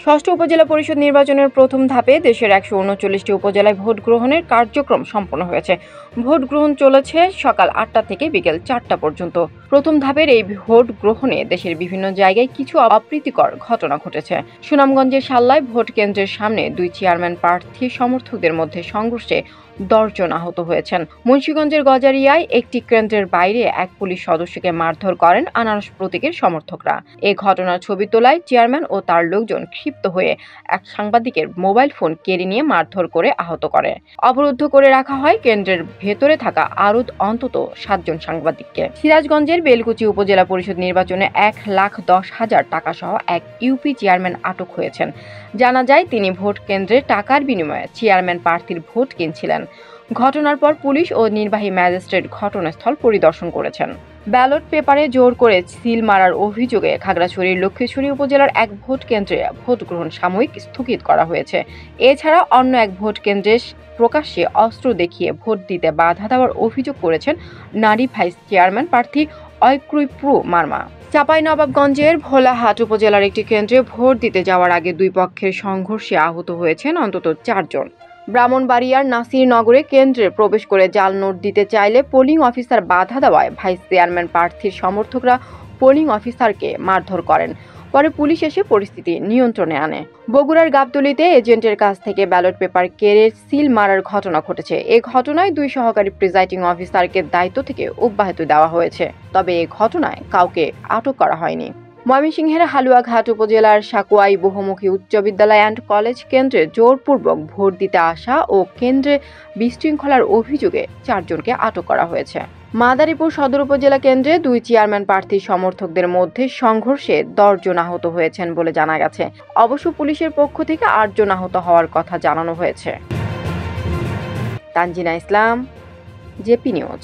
ষষ্ঠ উপজেলা পরিষদ নির্বাচনের প্রথম ধাপে দেশের 139টি উপজেলায় ভোট গ্রহণের কার্যক্রম সম্পন্ন হয়েছে। ভোট গ্রহণ চলেছে সকাল 8টা থেকে বিকেল 4টা পর্যন্ত। প্রথম ধাপের এই ভোট গ্রহণে দেশের বিভিন্ন জায়গায় কিছু অপ্রীতিকর ঘটনা ঘটেছে। সুনামগঞ্জের সাল্লায় ভোট কেন্দ্রের সামনে 2 চেয়ারম্যান প্রার্থী সমর্থকদের মধ্যে সংঘর্ষে 10 জন আহত হয়েছেন। মুন্সিগঞ্জের গজারিয়ায় একটি কেন্দ্রের বাইরে এক পুলিশ সদস্যকে মারধর করেন আনারস প্রতীকের সমর্থকরা। এই ঘটনার ছবি তোলায় চেয়ারম্যান ও তার লোকজন ক্ষিপ্ত হয়ে এক সাংবাদিকের মোবাইল ফোন কেড়ে নিয়ে মারধর করে আহত করে। অবরুদ্ধ করে রাখা হয় কেন্দ্রের ভেতরে থাকা আরও অন্তত 7 জন সাংবাদিককে। সিরাজগঞ্জের বেলকুচি উপজেলা পরিষদ নির্বাচনে 1,10,000 টাকা সহ এক ইউপি চেয়ারম্যান আটক হয়েছেন। জানা যায় তিনি ভোট কেন্দ্রে টাকার বিনিময়ে চেয়ারম্যান প্রার্থীর ভোট কিনছিলেন। ঘটনার পর পুলিশ ও নির্বাহী ম্যাজিস্ট্রেট ঘটনাস্থল পরিদর্শন করেছেন। ব্যালট পেপারে জোর করে সিল মারার অভিযোগে খাগড়াছড়ির লক্ষ্মীছড়ি উপজেলার এক ভোট কেন্দ্রে ভোট গ্রহণ সাময়িক স্থগিত করা হয়েছে। এছাড়া অন্য এক ভোট কেন্দ্রে প্রকাশ্যে অস্ত্র দেখিয়ে ভোট দিতে বাধা দেওয়ার অভিযোগ করেছেন নারী ভাইস চেয়ারম্যান প্রার্থী অয়ক্রুইপ্রু মার্মা। চাঁপাইনবাবগঞ্জের ভোলাহাট উপজেলার একটি কেন্দ্রে ভোট দিতে যাওয়ার আগে দুই পক্ষের সংঘর্ষে আহত হয়েছেন অন্তত 4 জন। ব্রাহ্মণবাড়িয়ার নাসিরনগরে কেন্দ্রে প্রবেশ করে জাল নোট দিতে চাইলে পোলিং অফিসার বাধা দেওয়ায় ভাইস চেয়ারম্যান প্রার্থীর সমর্থকরা পোলিং অফিসারকে মারধর করেন। পরে পুলিশ এসে পরিস্থিতি নিয়ন্ত্রণে আনে। বগুড়ার গাবতলীতে এজেন্টের কাছ থেকে ব্যালট পেপার কেড়ে সিল মারার ঘটনা ঘটেছে। এ ঘটনায় 2 সহকারী প্রিজাইডিং অফিসারকে দায়িত্ব থেকে অব্যাহতি দেওয়া হয়েছে, তবে এ ঘটনায় কাউকে আটক করা হয়নি। ময়মনসিংহের হালুয়াঘাট উপজেলার সাকুয়াই বহুমুখী উচ্চ বিদ্যালয় অ্যান্ড কলেজ কেন্দ্রে জোরপূর্বক ভোট দিতে আসা ও কেন্দ্রে বিশৃঙ্খলার অভিযোগে 4 জনকে আটক করা হয়েছে। মাদারীপুর সদর উপজেলা কেন্দ্রে 2 চেয়ারম্যান প্রার্থীর সমর্থকদের মধ্যে সংঘর্ষে 10 জন আহত হয়েছেন বলে জানা গেছে। অবশ্য পুলিশের পক্ষ থেকে 8 জন আহত হওয়ার কথা জানানো হয়েছে। তানজিনা ইসলাম, জেপি নিউজ।